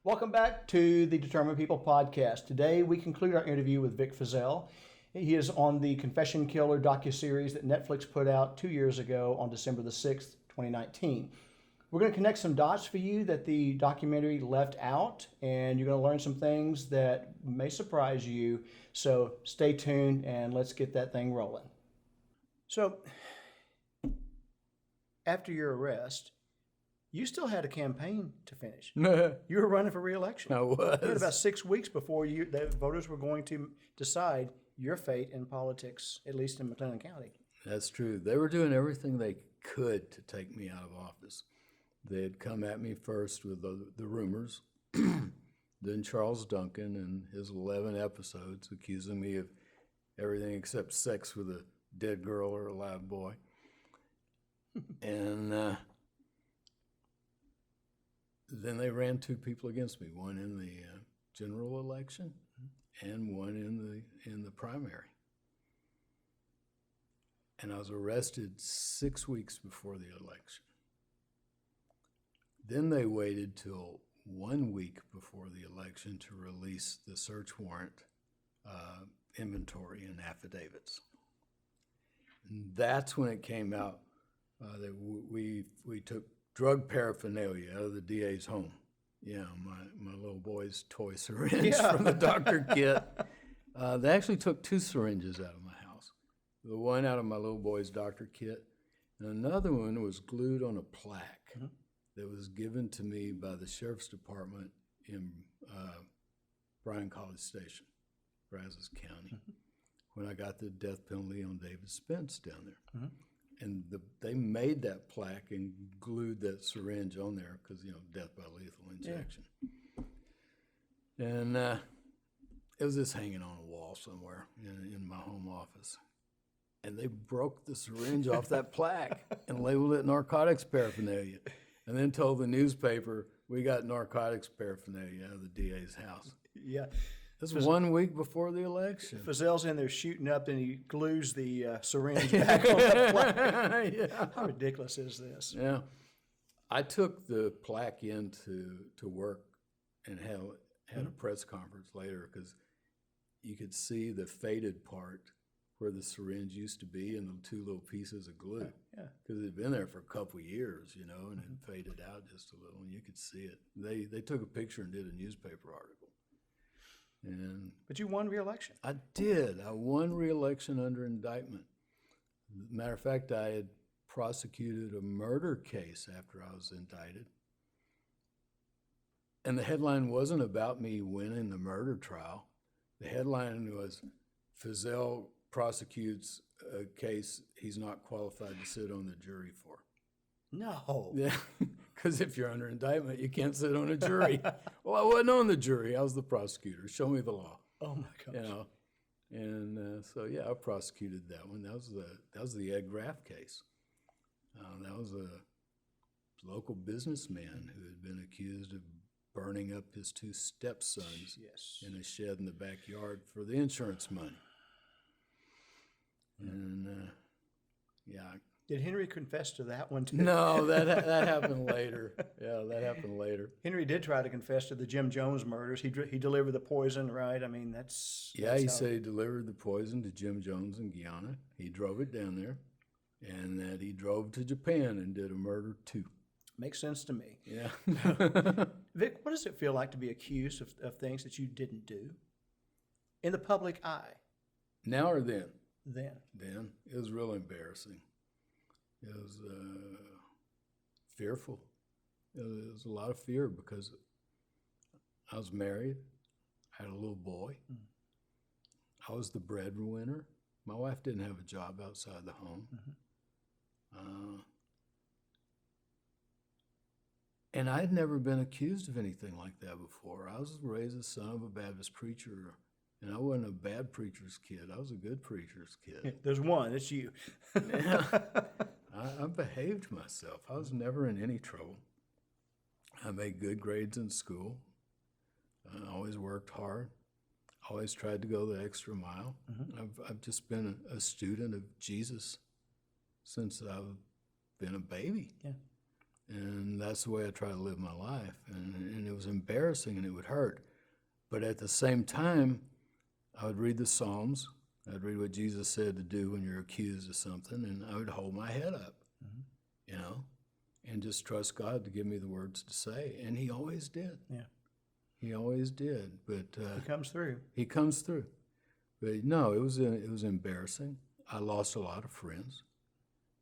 Welcome back to the Determined People podcast. Today we conclude our interview with Vic Feazell. He is on the Confession Killer docuseries that Netflix put out 2 years ago on December the 6th, 2019. We're going to connect some dots for you that the documentary left out, and you're going to learn some things that may surprise you. So stay tuned and let's get that thing rolling. So after your arrest, you still had a campaign to finish. You were running for re-election. I was. You had about 6 weeks before the voters were going to decide your fate in politics, at least in McLennan County. That's true. They were doing everything they could to take me out of office. They had come at me first with the rumors, then Charles Duncan and his 11 episodes accusing me of everything except sex with a dead girl or a live boy. And then they ran two people against me, one in the general election and one in the primary. And I was arrested 6 weeks before the election. Then they waited till 1 week before the election to release the search warrant inventory and affidavits. And that's when it came out that we took drug paraphernalia out of the DA's home. Yeah, my little boy's toy syringe from the doctor kit. They actually took 2 syringes out of my house. The one out of my little boy's doctor kit, and another one was glued on a plaque that was given to me by the Sheriff's Department in Bryan College Station, Brazos County, when I got the death penalty on David Spence down there. And they made that plaque and glued that syringe on there because, death by lethal injection. Yeah. And it was just hanging on a wall somewhere in my home office. And they broke the syringe off that plaque and labeled it narcotics paraphernalia. And then told the newspaper, we got narcotics paraphernalia out of the DA's house. Yeah. This was 1 week before the election. Feazell's in there shooting up, and he glues the syringe back on the plaque. Yeah. How ridiculous is this? Yeah. I took the plaque in to work and had a press conference later because you could see the faded part where the syringe used to be and the 2 little pieces of glue. Yeah. Because it had been there for a couple of years, and it faded out just a little, and you could see it. They took a picture and did a newspaper article. But you won re-election. I did. I won re-election under indictment. Matter of fact, I had prosecuted a murder case after I was indicted. And the headline wasn't about me winning the murder trial. The headline was, Feazell prosecutes a case he's not qualified to sit on the jury for. No. Yeah, because if you're under indictment, you can't sit on a jury. Well, I wasn't on the jury. I was the prosecutor. Show me the law. Oh my gosh. And so I prosecuted that one. That was the Ed Graff case. That was a local businessman who had been accused of burning up his 2 stepsons in a shed in the backyard for the insurance money. And Did Henry confess to that one too? No, that happened later. Yeah, that happened later. Henry did try to confess to the Jim Jones murders. He delivered the poison, right? I mean, that's he said he delivered the poison to Jim Jones in Guiness. He drove it down there, and that he drove to Japan and did a murder too. Makes sense to me. Yeah. Vic, what does it feel like to be accused of things that you didn't do in the public eye? Now or then? Then. Then. It was real embarrassing. It was fearful. It was a lot of fear because I was married, I had a little boy. I was the breadwinner. My wife didn't have a job outside the home. And I had never been accused of anything like that before. I was raised as son of a Baptist preacher, and I wasn't a bad preacher's kid. I was a good preacher's kid. There's one, it's you. I behaved myself. I was never in any trouble. I made good grades in school. I always worked hard. Always tried to go the extra mile. I've just been a student of Jesus since I've been a baby. Yeah. And that's the way I try to live my life. And it was embarrassing and it would hurt. But at the same time, I would read the Psalms. I'd read what Jesus said to do when you're accused of something, and I would hold my head up, you know, and just trust God to give me the words to say. And he always did. Yeah. He always did. But He comes through. He comes through. But no, it was embarrassing. I lost a lot of friends,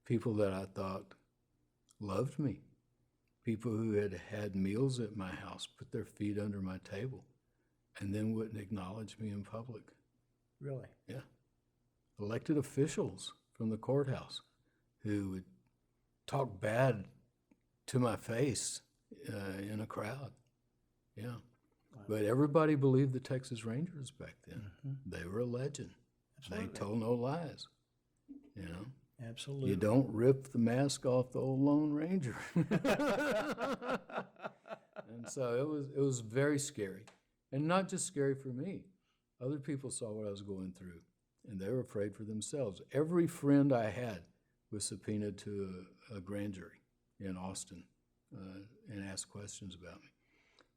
people that I thought loved me, people who had had meals at my house, put their feet under my table, and then wouldn't acknowledge me in public. Really? Yeah. Elected officials from the courthouse who would talk bad to my face in a crowd. Yeah. Wow. But everybody believed the Texas Rangers back then. They were a legend. Absolutely. They told no lies, you know. Absolutely. You don't rip the mask off the old Lone Ranger. And so it was very scary. And not just scary for me. Other people saw what I was going through, and they were afraid for themselves. Every friend I had was subpoenaed to a grand jury in Austin and asked questions about me.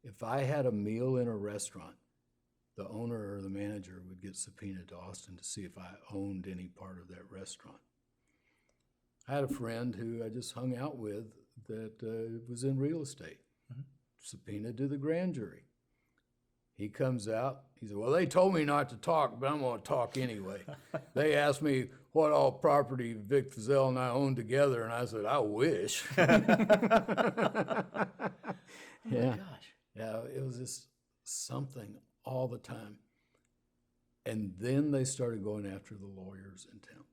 If I had a meal in a restaurant, the owner or the manager would get subpoenaed to Austin to see if I owned any part of that restaurant. I had a friend who I just hung out with that was in real estate, subpoenaed to the grand jury. He comes out, he said, well, they told me not to talk, but I'm going to talk anyway. They asked me what all property Vic Feazell and I owned together, and I said, I wish. Yeah. Gosh. Yeah, it was just something all the time. And then they started going after the lawyers in town.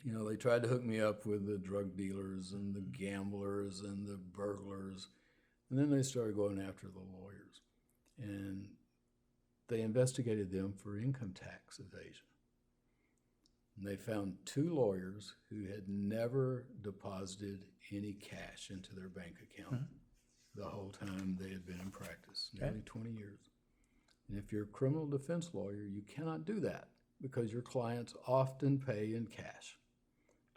You know, they tried to hook me up with the drug dealers and the gamblers and the burglars. And then they started going after the lawyers. And they investigated them for income tax evasion. And they found 2 lawyers who had never deposited any cash into their bank account the whole time they had been in practice, nearly 20 years. And if you're a criminal defense lawyer, you cannot do that because your clients often pay in cash.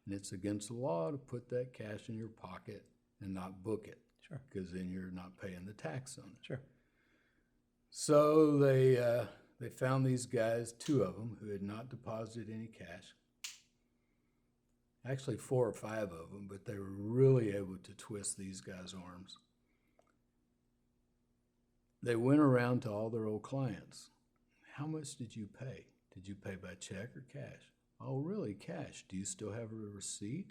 And it's against the law to put that cash in your pocket and not book it. Sure. Because then you're not paying the tax on it. Sure. So they found these guys, 2 of them, who had not deposited any cash. Actually 4 or 5 of them, but they were really able to twist these guys' arms. They went around to all their old clients. How much did you pay? Did you pay by check or cash? Oh, really, cash. Do you still have a receipt?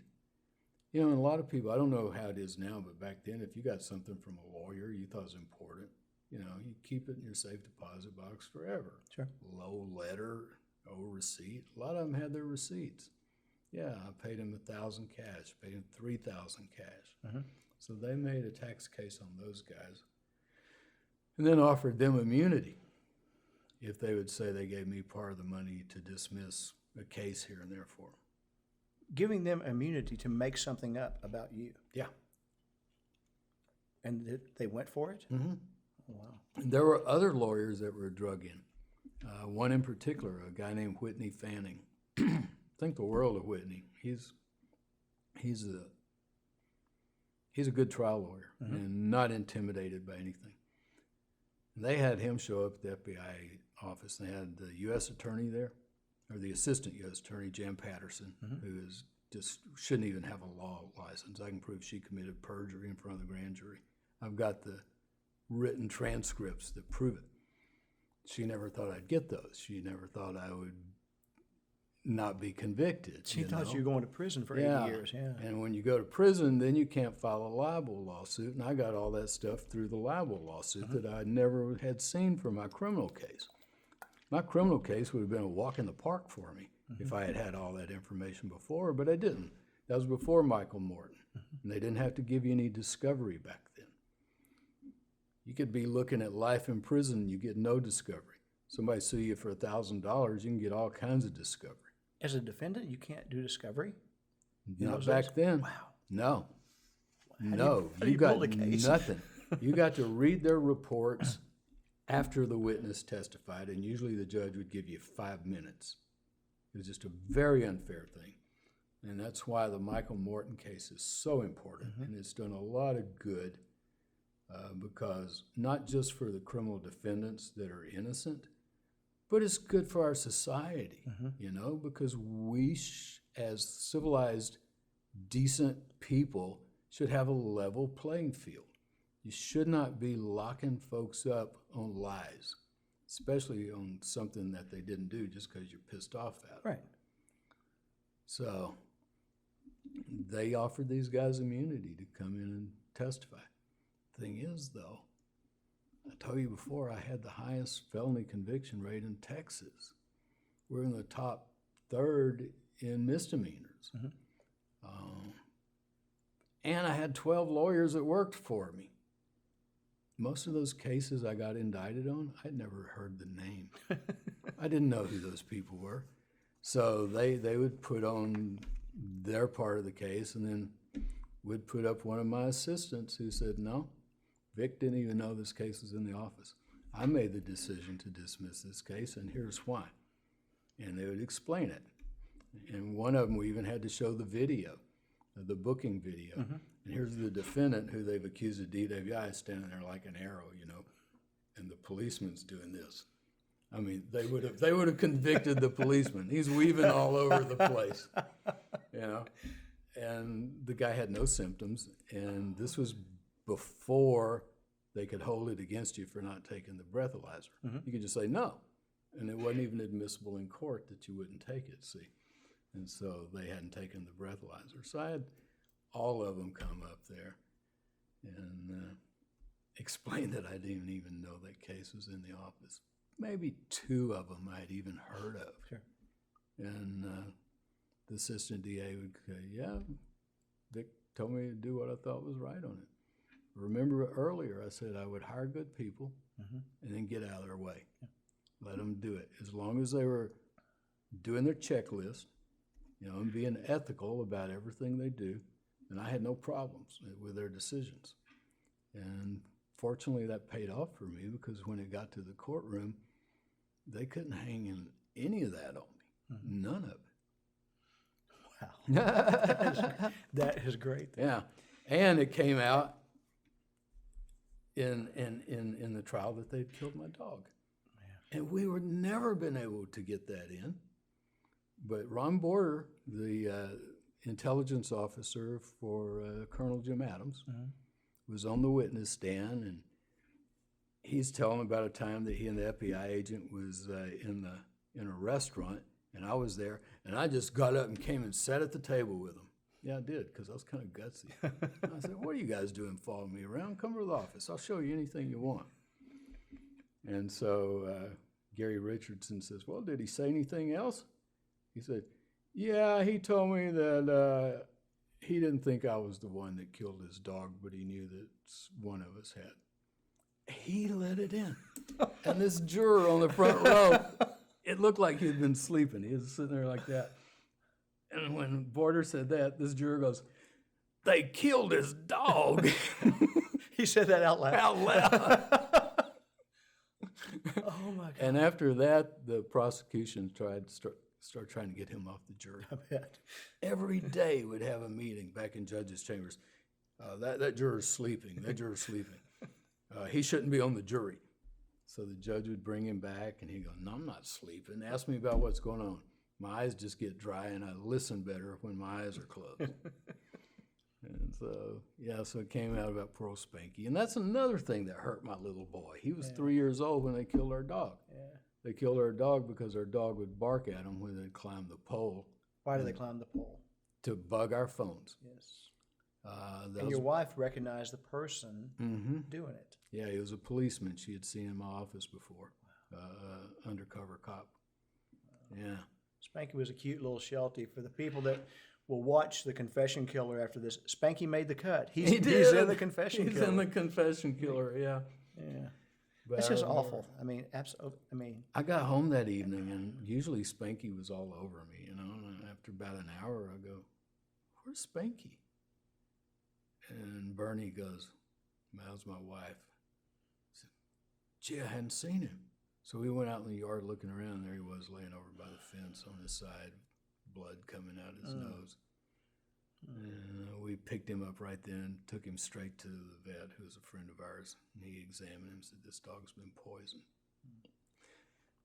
You know, and a lot of people, I don't know how it is now, but back then, if you got something from a lawyer you thought was important, you know, you keep it in your safe deposit box forever. Sure. Low letter, no receipt. A lot of them had their receipts. Yeah, I paid him 1,000 cash, paid him 3,000 cash. So they made a tax case on those guys and then offered them immunity if they would say they gave me part of the money to dismiss a case here and there for them. Giving them immunity to make something up about you. Yeah. And they went for it? Mm-hmm. Oh, wow. There were other lawyers that were drug in. One in particular, a guy named Whitney Fanning. Think the world of Whitney. He's a good trial lawyer and not intimidated by anything. And they had him show up at the FBI office. They had the U.S. attorney there, or the assistant U.S. attorney, Jan Patterson, who is just shouldn't even have a law license. I can prove she committed perjury in front of the grand jury. I've got the written transcripts that prove it. She never thought I'd get those. She never thought I would not be convicted. She thought you were going to prison for 80 years. Yeah. And when you go to prison, then you can't file a libel lawsuit. And I got all that stuff through the libel lawsuit that I never had seen for my criminal case. My criminal case would have been a walk in the park for me if I had had all that information before, but I didn't. That was before Michael Morton. And they didn't have to give you any discovery back then. You could be looking at life in prison and you get no discovery. Somebody sue you for $1,000, you can get all kinds of discovery. As a defendant, you can't do discovery? Not back then. Wow. No. How do you got build a case? nothing. You got to read their reports after the witness testified, and usually the judge would give you 5 minutes. It was just a very unfair thing. And that's why the Michael Morton case is so important, and it's done a lot of good because not just for the criminal defendants that are innocent, but it's good for our society, you know, because we, as civilized, decent people, should have a level playing field. You should not be locking folks up on lies, especially on something that they didn't do just because you're pissed off at them. Right. So they offered these guys immunity to come in and testify. Thing is, though, I told you before, I had the highest felony conviction rate in Texas. We're in the top third in misdemeanors. And I had 12 lawyers that worked for me. Most of those cases I got indicted on, I'd never heard the name. I didn't know who those people were. So they would put on their part of the case, and then would put up one of my assistants who said, no, Vic didn't even know this case was in the office. I made the decision to dismiss this case, and here's why. And they would explain it. And one of them, we even had to show the video, the booking video. And here's the defendant who they've accused of DWI standing there like an arrow, you know, and the policeman's doing this. I mean, they would have convicted the policeman. He's weaving all over the place, you know. And the guy had no symptoms, and this was before they could hold it against you for not taking the breathalyzer. You could just say no, and it wasn't even admissible in court that you wouldn't take it, see. And so they hadn't taken the breathalyzer. So I had all of them come up there and explain that I didn't even know that case was in the office. Maybe two of them I'd even heard of. Sure. And the assistant DA would say, yeah, Vic told me to do what I thought was right on it. Remember earlier I said I would hire good people and then get out of their way. Let them do it. As long as they were doing their checklist, you know, and being ethical about everything they do, and I had no problems with their decisions. And fortunately that paid off for me, because when it got to the courtroom, they couldn't hang in any of that on me. None of it. Wow. That is great. Yeah. And it came out in the trial that they'd killed my dog. Yeah. And we would never been able to get that in. But Ron Border, the intelligence officer for Colonel Jim Adams, was on the witness stand, and he's telling about a time that he and the FBI agent was in a restaurant, and I was there, and I just got up and came and sat at the table with him. Yeah, I did, because I was kind of gutsy. I said, what are you guys doing following me around? Come to the office. I'll show you anything you want. And so Gary Richardson says, well, did he say anything else? He said, yeah, he told me that he didn't think I was the one that killed his dog, but he knew that one of us had. He let it in. And this juror on the front row, it looked like he'd been sleeping. He was sitting there like that. And when Border said that, this juror goes, they killed his dog. He said that out loud. Out loud. Oh, my God. And after that, the prosecution tried to start trying to get him off the jury. I bet. Every day we'd have a meeting back in judges' chambers. That juror's sleeping. That juror's sleeping. He shouldn't be on the jury. So the judge would bring him back, and he'd go, no, I'm not sleeping. Ask me about what's going on. My eyes just get dry, and I listen better when my eyes are closed. And so, yeah, so it came out about poor old Spanky. And that's another thing that hurt my little boy. He was 3 years old when they killed our dog. Yeah. They killed our dog because our dog would bark at him when they'd climb the pole. Why do they climb the pole? To bug our phones. Yes. And your wife recognized the person doing it. Yeah, he was a policeman. She had seen him in my office before. Undercover cop. Yeah. Spanky was a cute little Sheltie. For the people that will watch The Confession Killer after this, Spanky made the cut. He's in The Confession Killer. He's in The Confession Killer, yeah. Yeah. That's just awful. I mean, absolutely. I mean, I got home that evening, and usually Spanky was all over me, you know. And after about an hour, I go, "Where's Spanky?" And Bernie goes, "That was my wife." I said, "Gee, I hadn't seen him." So we went out in the yard looking around. There he was, laying over by the fence on his side, blood coming out his nose. We picked him up right then, took him straight to the vet, who's a friend of ours, and he examined him and said, this dog's been poisoned.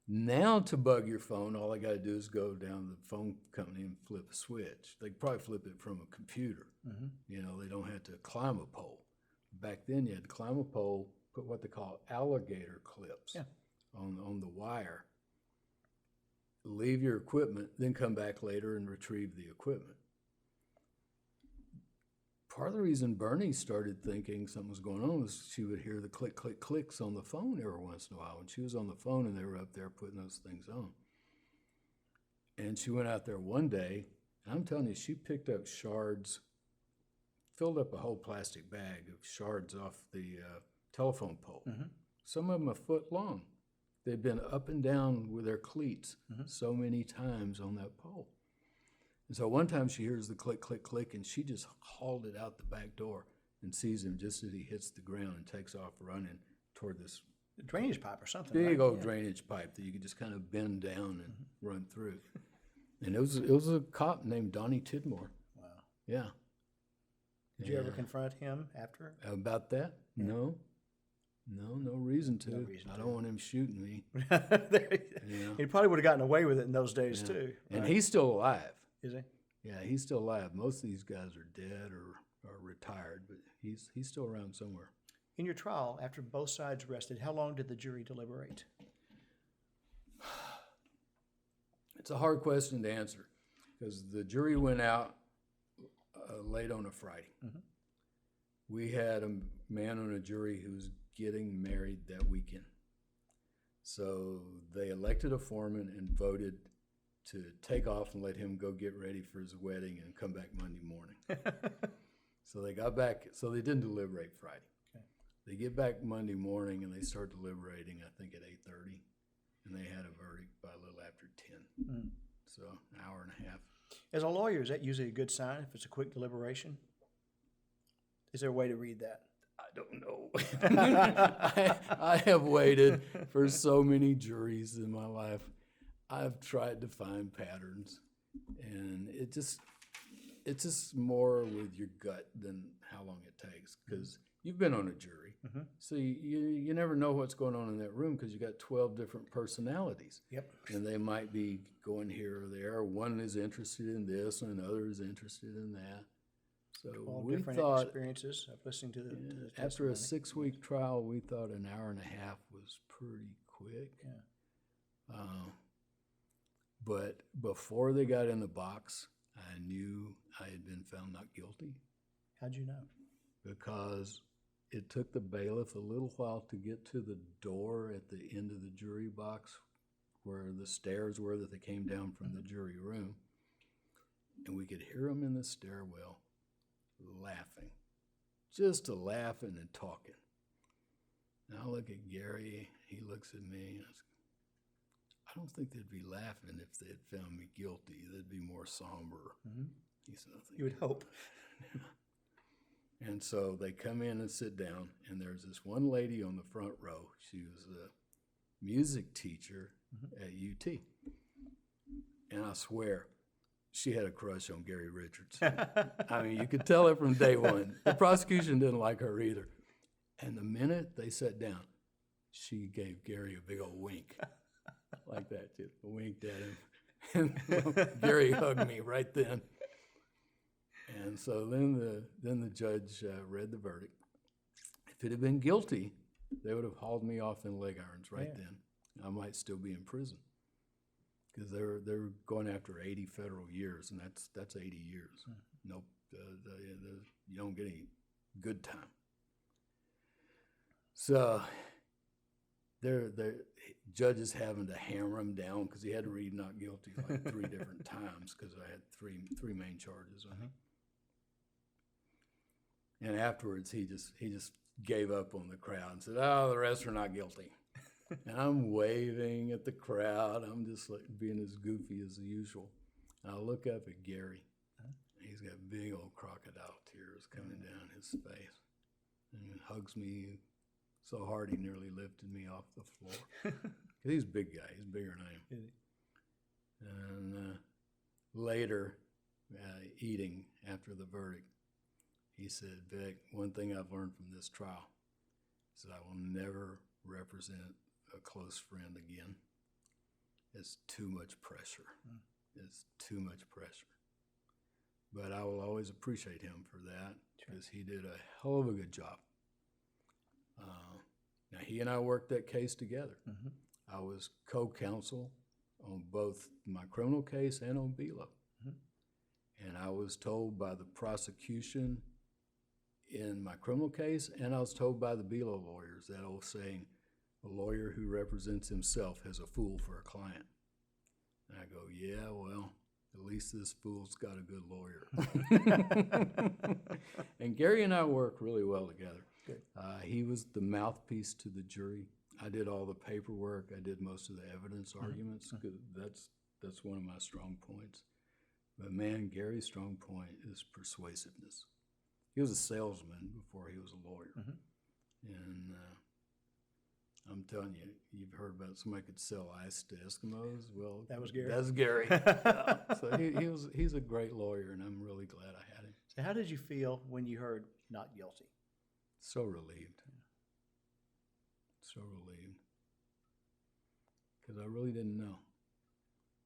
Now to bug your phone, all I got to do is go down to the phone company and flip a switch. They could probably flip it from a computer. You know, they don't have to climb a pole. Back then, you had to climb a pole, put what they call alligator clips on the wire, leave your equipment, then come back later and retrieve the equipment. Part of the reason Bernie started thinking something was going on was she would hear the click, click, clicks on the phone every once in a while when she was on the phone and they were up there putting those things on. And she went out there one day, and I'm telling you, she picked up shards, filled up a whole plastic bag of shards off the telephone pole. Some of them a foot long. They'd been up and down with their cleats so many times on that pole. And so one time she hears the click, click, click, and she just hauled it out the back door and sees him just as he hits the ground and takes off running toward this drainage pipe or something. Big right? old drainage pipe that you could just kind of bend down and run through. And it was a cop named Donnie Tidmore. Wow. Yeah. Did you ever confront him after? About that? Yeah. No reason to. No reason I don't want him shooting me. He probably would have gotten away with it in those days too. And right? he's still alive. Is he? Yeah, he's still alive. Most of these guys are dead or retired, but he's still around somewhere. In your trial, after both sides rested, how long did the jury deliberate? It's a hard question to answer because the jury went out late on a Friday. We had a man on a jury who was getting married that weekend. So they elected a foreman and voted to take off and let him go get ready for his wedding and come back Monday morning. So they got back, so they didn't deliberate Friday. Okay. They get back Monday morning and they start deliberating, I think at 8:30, and they had a verdict by a little after 10. So an hour and a half. As a lawyer, is that usually a good sign if it's a quick deliberation? Is there a way to read that? I don't know. I have waited for so many juries in my life. I've tried to find patterns, and it's just more with your gut than how long it takes, because you've been on a jury, so you never know what's going on in that room because you got 12 different personalities. Yep. And they might be going here or there. One is interested in this, and another is interested in that. So we thought experiences of listening to the after a 6-week trial, we thought an hour and a half was pretty quick. Yeah. But before they got in the box, I knew I had been found not guilty. How'd you know? Because it took the bailiff a little while to get to the door at the end of the jury box where the stairs were that they came down from the jury room. And we could hear them in the stairwell laughing, just laughing and talking. And I look at Gary, he looks at me, and I don't think they'd be laughing if they had found me guilty. They'd be more somber. He said, you would hope. And so they come in and sit down, and there's this one lady on the front row. She was a music teacher at UT. And I swear, she had a crush on Gary Richards. I mean, you could tell it from day one. The prosecution didn't like her either. And the minute they sat down, she gave Gary a big old wink. Like that, just winked at him. And Gary hugged me right then. And so then the judge read the verdict. If it had been guilty, they would have hauled me off in leg irons right then. I might still be in prison because they were going after 80 federal years, and that's 80 years. Nope, you don't get any good time. So the judges having to hammer him down because he had to read not guilty like 3 different times because I had three main charges on him. And afterwards, he just gave up on the crowd and said, "Oh, the rest are not guilty." And I'm waving at the crowd. I'm just like being as goofy as usual. And I look up at Gary. He's got big old crocodile tears coming down his face, and he hugs me so hard he nearly lifted me off the floor. He's a big guy. He's bigger than I am. And later, eating after the verdict. He said, Vic, one thing I've learned from this trial is that I will never represent a close friend again. It's too much pressure. It's too much pressure. But I will always appreciate him for that because he did a hell of a good job. Now, he and I worked that case together. I was co-counsel on both my criminal case and on Belo. And I was told by the prosecution in my criminal case, and I was told by the Belo lawyers, that old saying, a lawyer who represents himself is a fool for a client. And I go, yeah, well, at least this fool's got a good lawyer. And Gary and I work really well together. Good. He was the mouthpiece to the jury. I did all the paperwork. I did most of the evidence arguments. 'Cause that's one of my strong points. But man, Gary's strong point is persuasiveness. He was a salesman before he was a lawyer. And I'm telling you, you've heard about somebody could sell ice to Eskimos. Well, That was Gary? That's Gary. So he's a great lawyer, and I'm really glad I had him. So how did you feel when you heard not guilty? So relieved. So relieved. Because I really didn't know.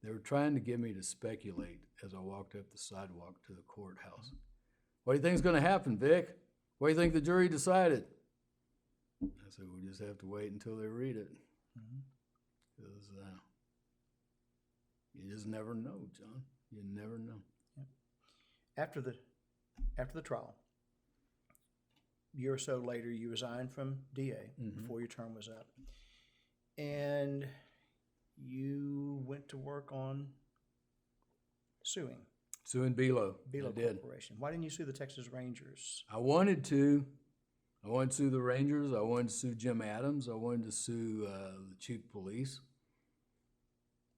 They were trying to get me to speculate as I walked up the sidewalk to the courthouse. What do you think is going to happen, Vic? What do you think the jury decided? I said, we'll just have to wait until they read it. Because you just never know, John. You never know. After the trial, a year or so later, you resigned from DA before your term was up. And you went to work on suing Belo. Belo I did. Corporation. Why didn't you sue the Texas Rangers? I wanted to. I wanted to sue the Rangers. I wanted to sue Jim Adams. I wanted to sue the chief of police.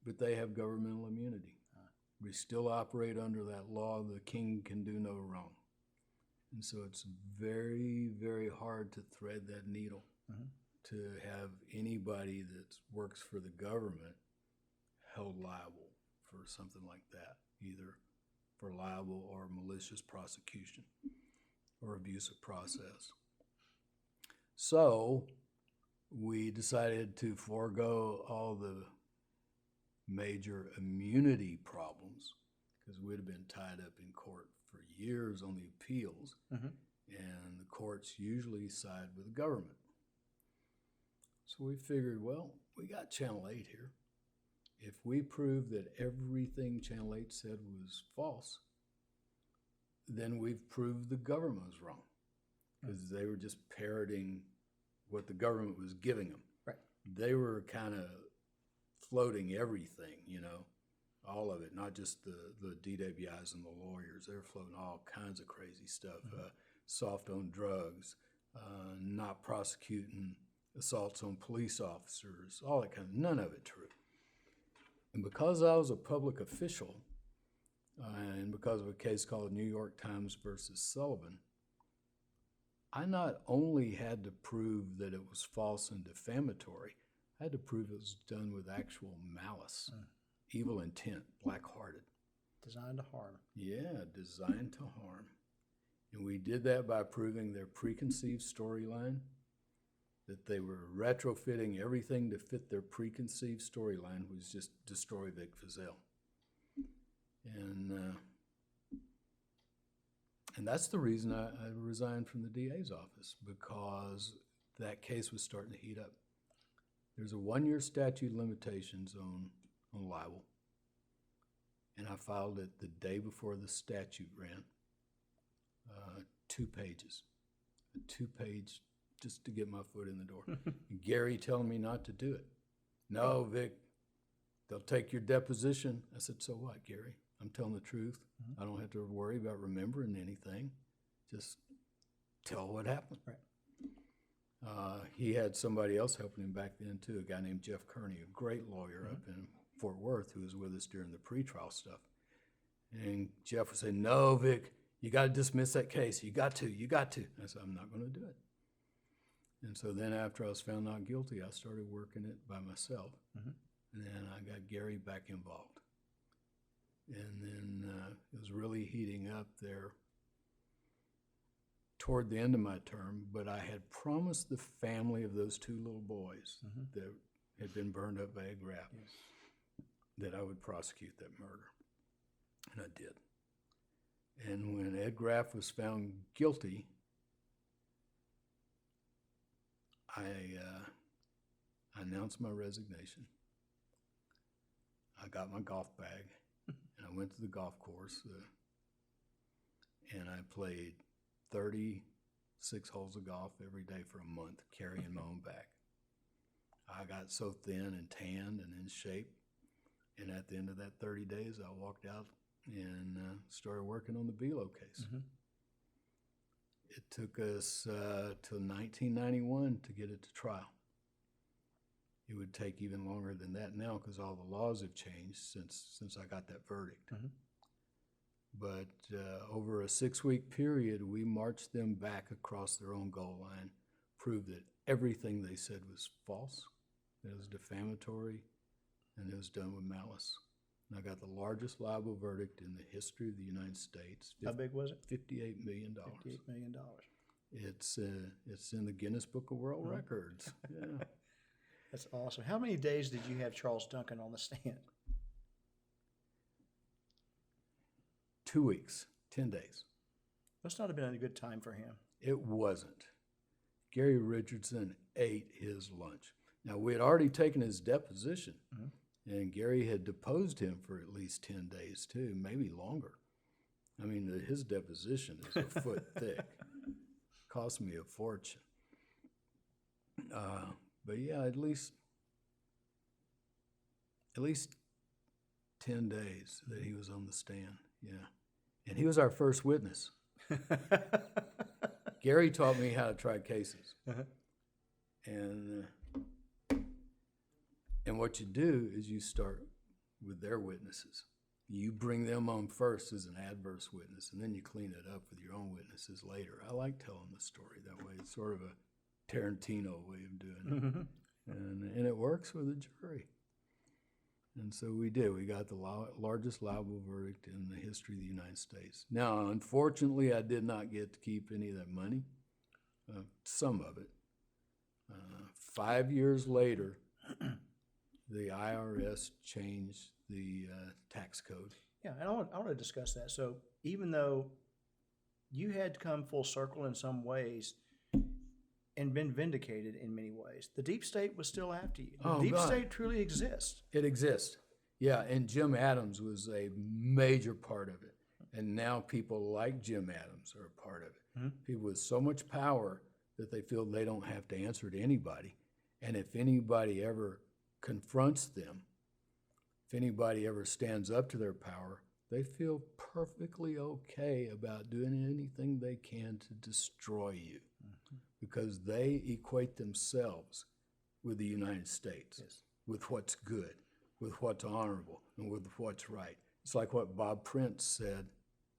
But they have governmental immunity. We still operate under that law, the king can do no wrong. And so it's very, very hard to thread that needle to have anybody that works for the government held liable for something like that, either for libel or malicious prosecution or abuse of process. So we decided to forego all the major immunity problems because we'd have been tied up in court for years on the appeals, and the courts usually side with the government. So we figured, well, we got Channel 8 here. If we prove that everything Channel 8 said was false, then we've proved the government was wrong because they were just parroting what the government was giving them. Right. They were kind of floating everything, all of it, not just the DWIs and the lawyers. They were floating all kinds of crazy stuff, soft on drugs, not prosecuting assaults on police officers, all that kind of, none of it true. And because I was a public official, and because of a case called New York Times versus Sullivan, I not only had to prove that it was false and defamatory, I had to prove it was done with actual malice, evil intent, black-hearted. Designed to harm. Yeah, designed to harm. And we did that by proving their preconceived storyline, that they were retrofitting everything to fit their preconceived storyline, was just destroy Vic Feazell. And that's the reason I resigned from the DA's office, because that case was starting to heat up. There's a 1-year statute of limitations on libel, and I filed it the day before the statute ran. 2 pages, a 2-page, just to get my foot in the door. Gary telling me not to do it. No, Vic, they'll take your deposition. I said, so what, Gary? I'm telling the truth. I don't have to worry about remembering anything. Just tell what happened. Right. He had somebody else helping him back then, too, a guy named Jeff Kearney, a great lawyer up in Fort Worth who was with us during the pretrial stuff. And Jeff would say, no, Vic, you got to dismiss that case. You got to. I said, I'm not going to do it. And so then after I was found not guilty, I started working it by myself. And then I got Gary back involved. And then it was really heating up there toward the end of my term, but I had promised the family of those two little boys that had been burned up by Ed Graff that I would prosecute that murder. And I did. And when Ed Graff was found guilty, I announced my resignation. I got my golf bag, and I went to the golf course, and I played 36 holes of golf every day for a month, carrying my own bag. I got so thin and tanned and in shape, and at the end of that 30 days, I walked out and started working on the Belo case. It took us till 1991 to get it to trial. It would take even longer than that now because all the laws have changed since I got that verdict. But over a 6-week period, we marched them back across their own goal line, proved that everything they said was false, that it was defamatory, and it was done with malice. And I got the largest liable verdict in the history of the United States. How big was it? $58 million. $58 million. It's in the Guinness Book of World Records. Yeah. That's awesome. How many days did you have Charles Duncan on the stand? 2 weeks, 10 days. Must not have been a good time for him. It wasn't. Gary Richardson ate his lunch. Now, we had already taken his deposition, and Gary had deposed him for at least 10 days, too, maybe longer. I mean, his deposition is a foot thick. Cost me a fortune. But yeah, at least 10 days that he was on the stand. Yeah, and he was our first witness. Gary taught me how to try cases, and what you do is you start with their witnesses. You bring them on first as an adverse witness, and then you clean it up with your own witnesses later. I like telling the story that way. It's sort of a Tarantino way of doing it. And it works with a jury. And so we did. We got the largest liable verdict in the history of the United States. Now, unfortunately, I did not get to keep any of that money, some of it. 5 years later, the IRS changed the tax code. Yeah, and I want to discuss that. So even though you had come full circle in some ways and been vindicated in many ways, the deep state was still after you. The deep state truly exists. It exists. Yeah, and Jim Adams was a major part of it. And now people like Jim Adams are a part of it. People with so much power that they feel they don't have to answer to anybody. And if anybody ever confronts them, if anybody ever stands up to their power, they feel perfectly okay about doing anything they can to destroy you because they equate themselves with the United States, with what's good, with what's honorable, and with what's right. It's like what Bob Prince said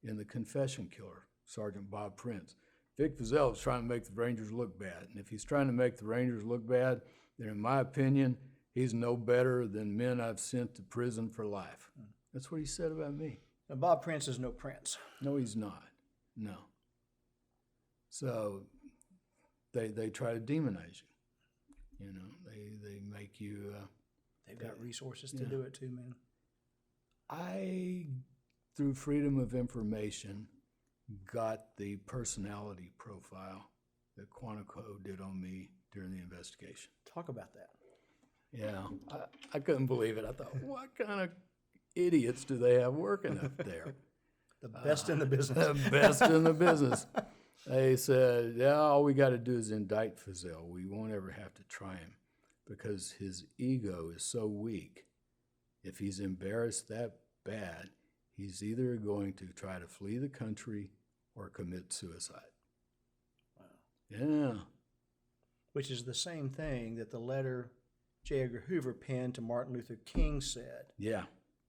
in The Confession Killer, Sergeant Bob Prince. Vic Feazell is trying to make the Rangers look bad, and if he's trying to make the Rangers look bad, then in my opinion, he's no better than men I've sent to prison for life. That's what he said about me. Now, Bob Prince is no prince. No, he's not. No. So they try to demonize you. You know, they make you... They've got resources to do it too, man. I, through Freedom of Information, got the personality profile that Quantico did on me during the investigation. Talk about that. Yeah, I couldn't believe it. I thought, what kind of idiots do they have working up there? The best in the business. The best in the business. They said, yeah, all we got to do is indict Feazell. We won't ever have to try him because his ego is so weak. If he's embarrassed that bad, he's either going to try to flee the country or commit suicide. Wow. Yeah. Which is the same thing that the letter J. Edgar Hoover penned to Martin Luther King said. Yeah.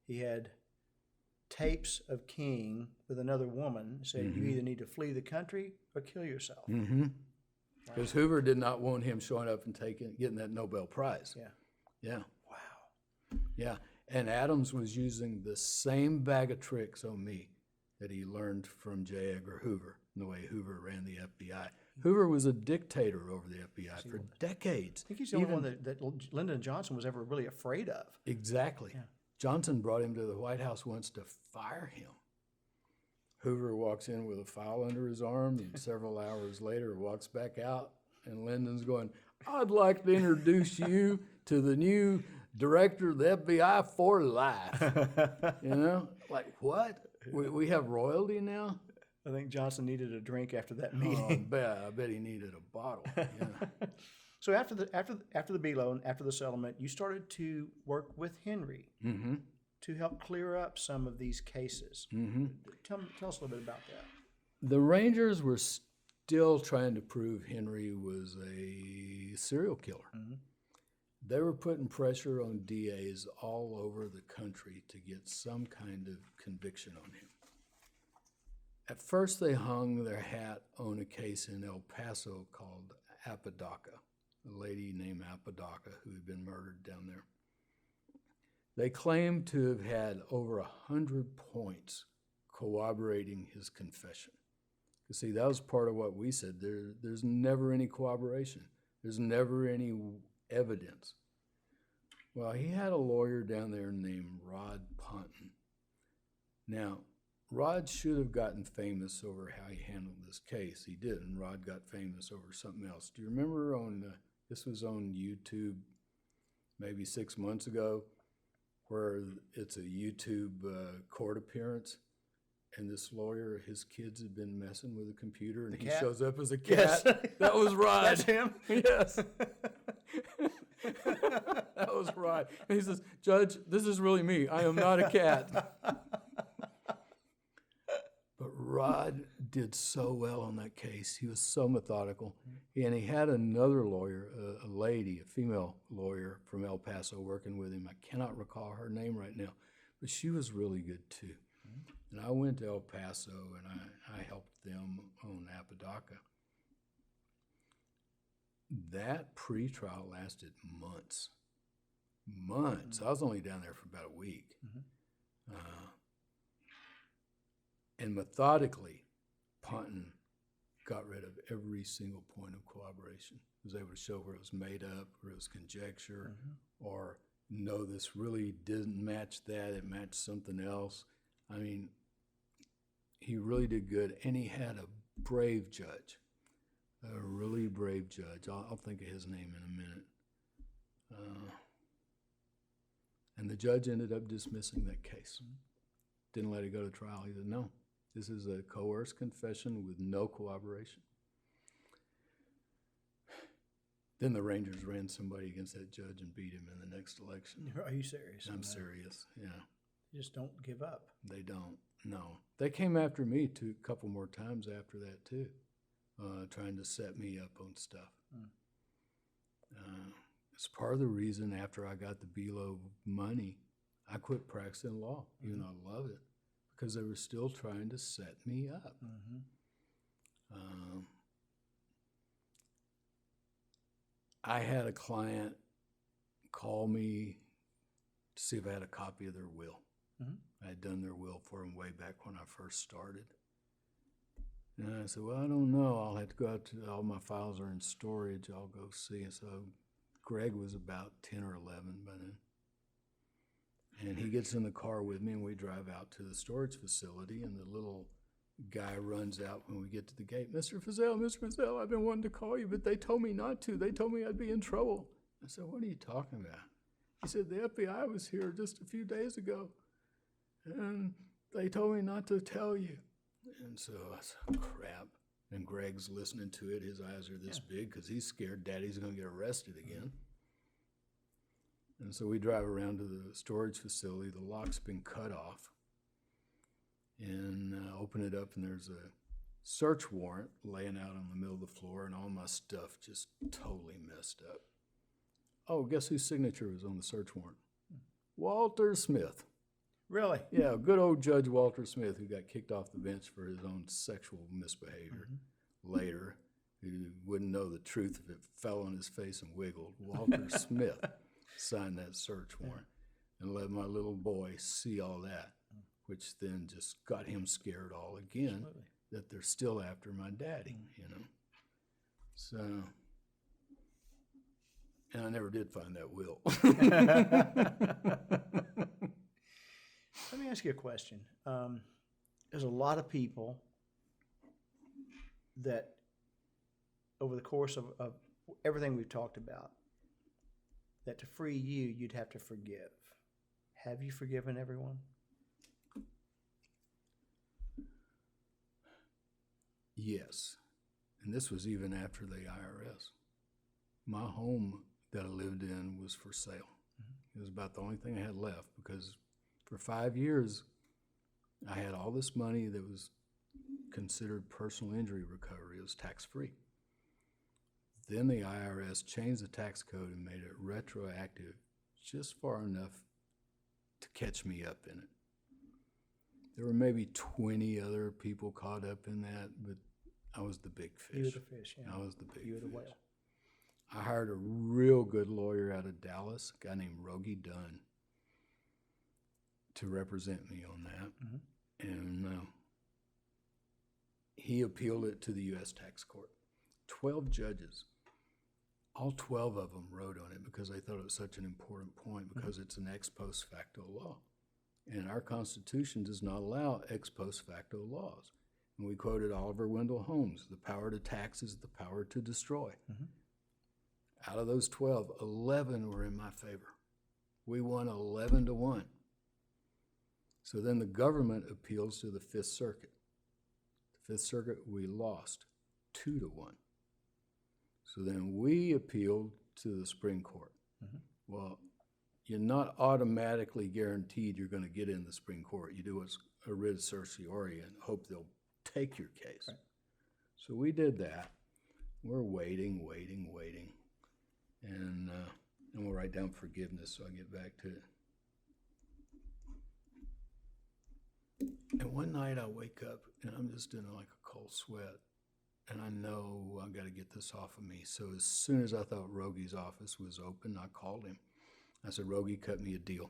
He had tapes of King with another woman saying, you either need to flee the country or kill yourself. Because Hoover did not want him showing up and getting that Nobel Prize. Yeah. Yeah. Wow. Yeah. And Adams was using the same bag of tricks on me that he learned from J. Edgar Hoover, and the way Hoover ran the FBI. Hoover was a dictator over the FBI for decades. I think he's the only one that Lyndon Johnson was ever really afraid of. Exactly. Yeah. Johnson brought him to the White House once to fire him. Hoover walks in with a file under his arm, and several hours later walks back out, and Lyndon's going, "I'd like to introduce you to the new director of the FBI for life." You know, like what? We have royalty now? I think Johnson needed a drink after that Oh, meeting. I bet he needed a bottle. Yeah. So after the B loan, after the settlement, you started to work with Henry Mm-hmm. to help clear up some of these cases. Mm-hmm. Tell us a little bit about that. The Rangers were still trying to prove Henry was a serial killer. Mm-hmm. They were putting pressure on DAs all over the country to get some kind of conviction on him. At first, they hung their hat on a case in El Paso called Apodaca, a lady named Apodaca who had been murdered down there. They claimed to have had over 100 points corroborating his confession. You see, that was part of what we said. There's never any corroboration. There's never any evidence. Well, he had a lawyer down there named Rod Ponton. Now, Rod should have gotten famous over how he handled this case. He didn't. Rod got famous over something else. Do you remember this was on YouTube maybe 6 months ago, where it's a YouTube court appearance, and this lawyer, his kids had been messing with a computer, and he shows up as a cat. Yes. That was Rod. That's him? Yes. That was Rod. And he says, "Judge, this is really me. I am not a cat." But Rod did so well on that case. He was so methodical. And he had another lawyer, a lady, a female lawyer from El Paso working with him. I cannot recall her name right now, but she was really good too. And I went to El Paso and I helped them on Apodaca. That pre-trial lasted months. Months. I was only down there for about a week. And methodically, Ponton got rid of every single point of corroboration. He was able to show where it was made up, where it was conjecture, or no, this really didn't match that, it matched something else. I mean, he really did good, and he had a brave judge, a really brave judge. I'll think of his name in a minute. And the judge ended up dismissing that case. Didn't let it go to trial. He said, "No, this is a coerced confession with no corroboration." Then the Rangers ran somebody against that judge and beat him in the next election. Are you serious? I'm serious, yeah. You just don't give up. They don't, no. They came after me a couple more times after that, too, trying to set me up on stuff. It's part of the reason after I got the BELO money, I quit practicing law, even though I love it, because they were still trying to set me up. I had a client call me to see if I had a copy of their will. I had done their will for them way back when I first started. And I said, "Well, I don't know. I'll have to go out to, all my files are in storage. I'll go see." And so Greg was about 10 or 11 by then. And he gets in the car with me, and we drive out to the storage facility, and the little guy runs out when we get to the gate. Mr. Feazell, I've been wanting to call you, but they told me not to. They told me I'd be in trouble." I said, "What are you talking about?" He said, "The FBI was here just a few days ago, and they told me not to tell you." And so I said, "Crap." And Greg's listening to it. His eyes are this big because he's scared Daddy's going to get arrested again. And so we drive around to the storage facility. The lock's been cut off. And open it up, and there's a search warrant laying out on the middle of the floor, and all my stuff just totally messed up. Oh, guess whose signature was on the search warrant? Walter Smith. Really? Yeah, good old Judge Walter Smith, who got kicked off the bench for his own sexual misbehavior later, who wouldn't know the truth if it fell on his face and wiggled. Walter Smith signed that search warrant. and let my little boy see all that, which then just got him scared all again. Absolutely. That they're still after my daddy, So, and I never did find that will. Let me ask you a question. There's a lot of people that, over the course of everything we've talked about, that to free you, you'd have to forgive. Have you forgiven everyone? Yes. And this was even after the IRS. My home that I lived in was for sale. Mm-hmm. It was about the only thing I had left because for 5 years, I had all this money that was considered personal injury recovery. It was tax-free. Then the IRS changed the tax code and made it retroactive just far enough to catch me up in it. There were maybe 20 other people caught up in that, but I was the big fish. You were the fish, yeah. I was the big fish. You were the whale. I hired a real good lawyer out of Dallas, a guy named Rogie Dunn, to represent me on that. Mm-hmm. And he appealed it to the U.S. Tax Court. 12 judges. All 12 of them wrote on it because they thought it was such an important point because it's an ex post facto law. And our Constitution does not allow ex post facto laws. And we quoted Oliver Wendell Holmes, the power to tax is the power to destroy. Mm-hmm. Out of those 12, 11 were in my favor. We won 11-1. So then the government appeals to the Fifth Circuit. The Fifth Circuit, we lost 2-1. So then we appealed to the Supreme Court. Mm-hmm. Well, you're not automatically guaranteed you're going to get in the Supreme Court. You do what's a writ of certiorari and hope they'll take your case. Right. So we did that. We're waiting. And we'll write down forgiveness so I get back to it. And one night I wake up and I'm just in like a cold sweat. And I know I got to get this off of me. So as soon as I thought Rogie's office was open, I called him. I said, Rogie, cut me a deal.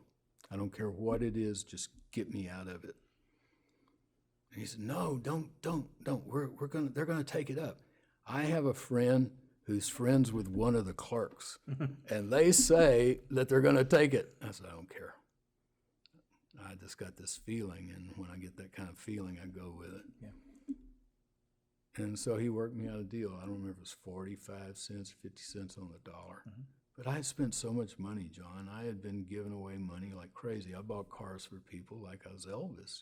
I don't care what it is, just get me out of it. And he said, no, don't. They're gonna take it up. I have a friend who's friends with one of the clerks, and they say that they're gonna take it. I said, I don't care. I just got this feeling, and when I get that kind of feeling, I go with it. Yeah. And so he worked me out a deal. I don't remember if it was 45 cents, 50 cents on the dollar. Mm-hmm. But I had spent so much money, John. I had been giving away money like crazy. I bought cars for people like I was Elvis,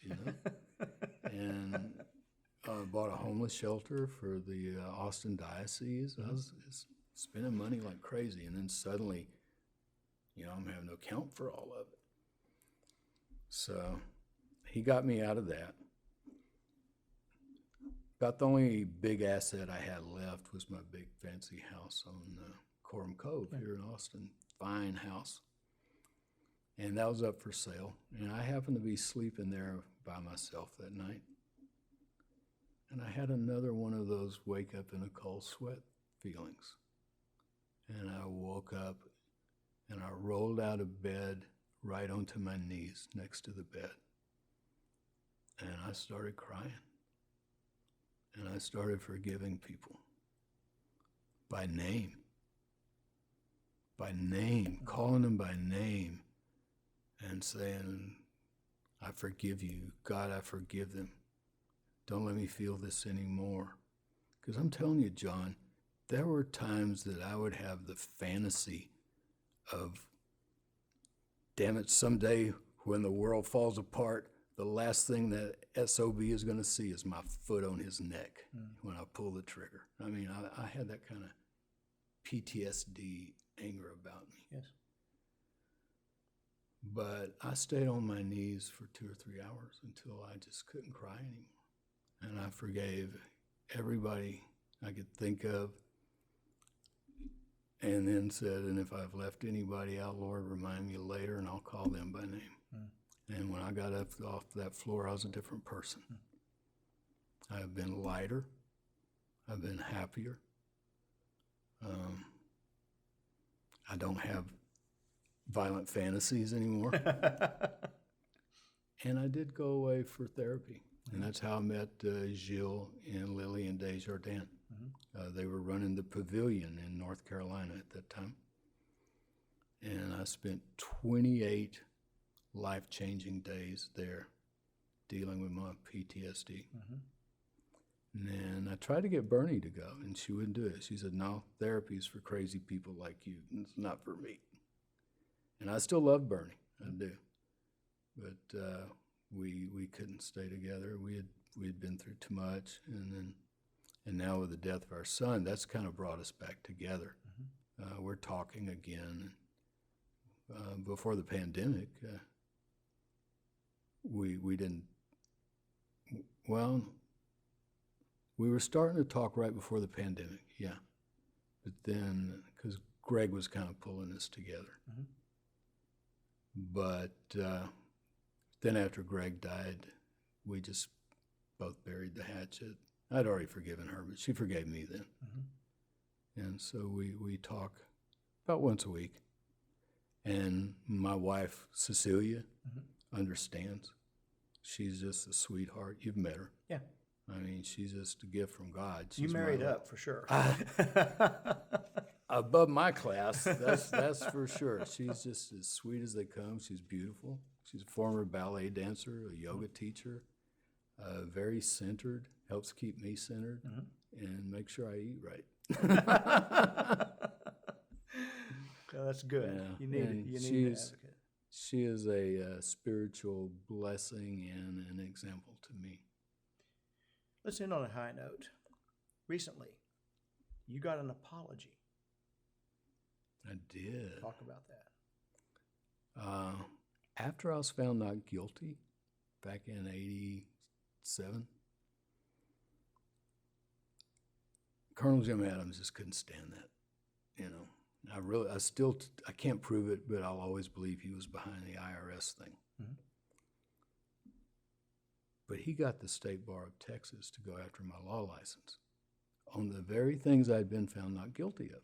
and bought a homeless shelter for the Austin Diocese. Mm-hmm. I was spending money like crazy. And then suddenly, I'm having to account for all of it. So he got me out of that. About the only big asset I had left was my big fancy house on Coram Cove here in Austin. Fine house. And that was up for sale. And I happened to be sleeping there by myself that night. And I had another one of those wake up in a cold sweat feelings. And I woke up and I rolled out of bed right onto my knees next to the bed. And I started crying. And I started forgiving people by name, calling them by name and saying, I forgive you. God, I forgive them. Don't let me feel this anymore. Because I'm telling you, John, there were times that I would have the fantasy of, damn it, someday when the world falls apart, the last thing that SOB is going to see is my foot on his neck when I pull the trigger. I mean, I had that kind of PTSD anger about me. Yes. But I stayed on my knees for 2 or 3 hours until I just couldn't cry anymore. And I forgave everybody I could think of. And then said, and if I've left anybody out, Lord, remind me later and I'll call them by name. And when I got up off that floor, I was a different person. I've been lighter. I've been happier. I don't have violent fantasies anymore. And I did go away for therapy. And that's how I met Gilles and Lily and Desjardins. They were running the Pavilion in North Carolina at that time. And I spent 28 life-changing days there dealing with my PTSD. And then I tried to get Bernie to go, and she wouldn't do it. She said, no, therapy's for crazy people like you. It's not for me. And I still love Bernie, I do. But we couldn't stay together. We had been through too much, and now with the death of our son, that's kind of brought us back together. We're talking again. Before the pandemic, we didn't. Well, we were starting to talk right before the pandemic, yeah. But then, because Greg was kind of pulling us together. But then after Greg died, we just both buried the hatchet. I'd already forgiven her, but she forgave me then. And so we talk about once a week. And my wife, Cecilia, understands. She's just a sweetheart. You've met her. Yeah. I mean, she's just a gift from God. You She's married up, for sure. Above my class, that's for sure. She's just as sweet as they come. She's beautiful. She's a former ballet dancer, a yoga teacher, very centered, helps keep me centered, and make sure I eat right. Oh, that's good. Yeah. You need an advocate. She is a spiritual blessing and an example to me. Let's end on a high note. Recently, you got an apology. I did. Talk about that. After I was found not guilty back in '87, Colonel Jim Adams just couldn't stand that, you know. I can't prove it, but I'll always believe he was behind the IRS thing. But he got the State Bar of Texas to go after my law license on the very things I'd been found not guilty of.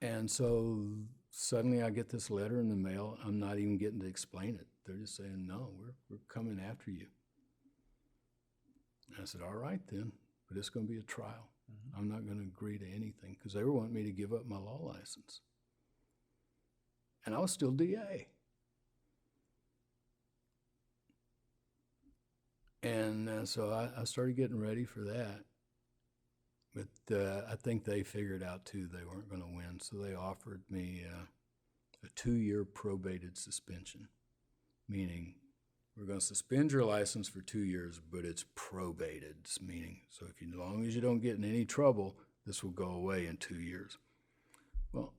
And so suddenly I get this letter in the mail. I'm not even getting to explain it. They're just saying, no, we're coming after you. And I said, all right then, but it's going to be a trial. I'm not going to agree to anything because they were wanting me to give up my law license. And I was still DA. And so I started getting ready for that. But I think they figured out, too, they weren't going to win. So they offered me a 2-year probated suspension, meaning we're going to suspend your license for 2 years, but it's probated, meaning so as long as you don't get in any trouble, this will go away in 2 years. Well,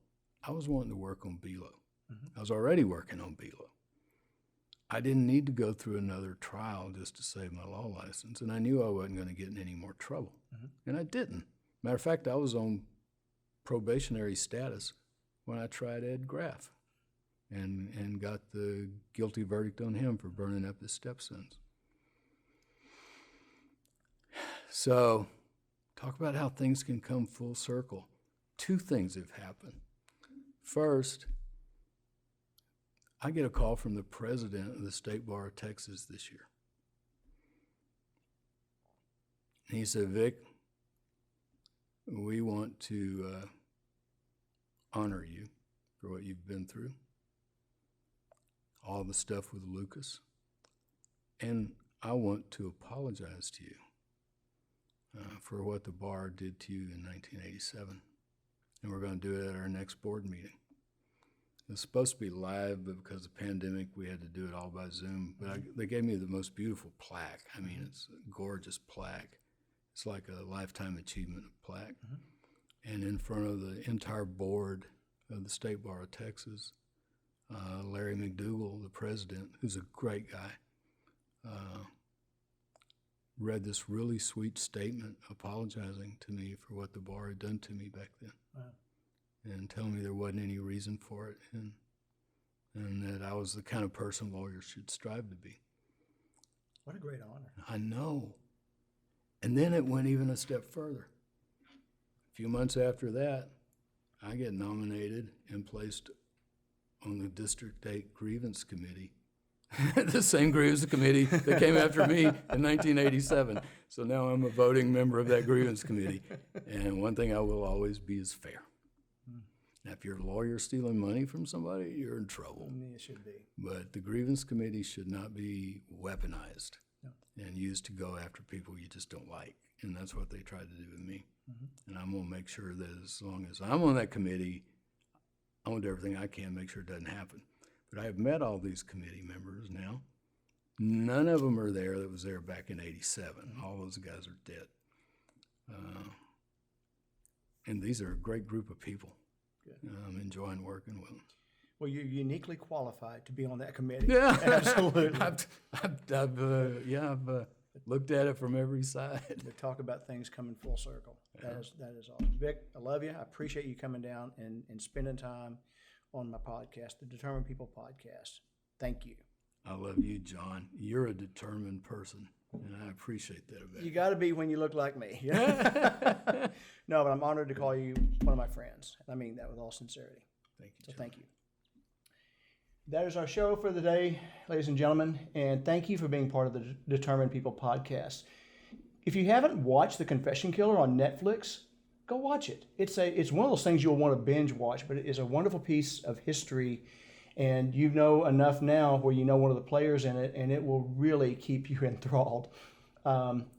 I was wanting to work on BELO. I was already working on BELO. I didn't need to go through another trial just to save my law license, and I knew I wasn't going to get in any more trouble, and I didn't. Matter of fact, I was on probationary status when I tried Ed Graff. And got the guilty verdict on him for burning up his stepsons. So, talk about how things can come full circle. 2 things have happened. First, I get a call from the president of the State Bar of Texas this year. He said, Vic, we want to honor you for what you've been through. All the stuff with Lucas, and I want to apologize to you for what the bar did to you in 1987, and we're going to do it at our next board meeting. It's supposed to be live, but because of the pandemic, we had to do it all by Zoom, but they gave me the most beautiful plaque. I mean, it's a gorgeous plaque. It's like a lifetime achievement plaque, and in front of the entire board of the State Bar of Texas, Larry McDougall, the president, who's a great guy, read this really sweet statement apologizing to me for what the bar had done to me back then. And telling me there wasn't any reason for it, and that I was the kind of person lawyers should strive to be. What a great honor. I know. And then it went even a step further. A few months after that, I get nominated and placed on the District 8 Grievance Committee, the same grievance committee that came after me in 1987. So now I'm a voting member of that grievance committee. And one thing I will always be is fair. Now, if you're a lawyer stealing money from somebody, you're in trouble. It should be. But the grievance committee should not be weaponized and used to go after people you just don't like. And that's what they tried to do with me. And I'm going to make sure that as long as I'm on that committee, I'm going to do everything I can to make sure it doesn't happen. But I have met all these committee members now. None of them are there that was there back in '87. All those guys are dead. And these are a great group of people. I'm enjoying working with them. Well, you're uniquely qualified to be on that committee. Yeah, Absolutely. I've looked at it from every side. To talk about things coming full circle. That is awesome. Vic, I love you. I appreciate you coming down and spending time on my podcast, the Determined People Podcast. Thank you. I love you, John. You're a determined person, and I appreciate that about You got to be when you look like me. No, but I'm honored to call you one of my friends. I mean that with all sincerity. Thank you, So John. thank you. That is our show for the day, ladies and gentlemen, and thank you for being part of the Determined People Podcast. If you haven't watched The Confession Killer on Netflix, go watch it. It's one of those things you'll want to binge watch, but it is a wonderful piece of history, and you know enough now where you know one of the players in it, and it will really keep you enthralled.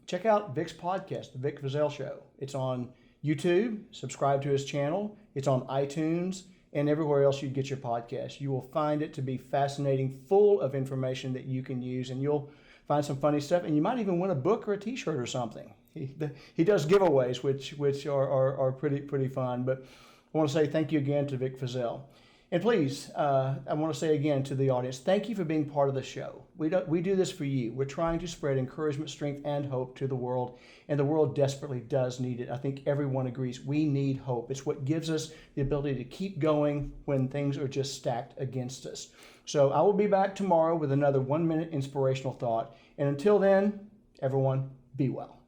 Check out Vic's podcast, The Vic Feazell Show. It's on YouTube. Subscribe to his channel. It's on iTunes and everywhere else you'd get your podcast. You will find it to be fascinating, full of information that you can use, and you'll find some funny stuff, and you might even win a book or a t-shirt or something. He does giveaways, which are pretty fun. But I want to say thank you again to Vic Feazell. And please, I want to say again to the audience, thank you for being part of the show. We do this for you. We're trying to spread encouragement, strength, and hope to the world, and the world desperately does need it. I think everyone agrees we need hope. It's what gives us the ability to keep going when things are just stacked against us. So I will be back tomorrow with another 1-minute inspirational thought. And until then, everyone, be well.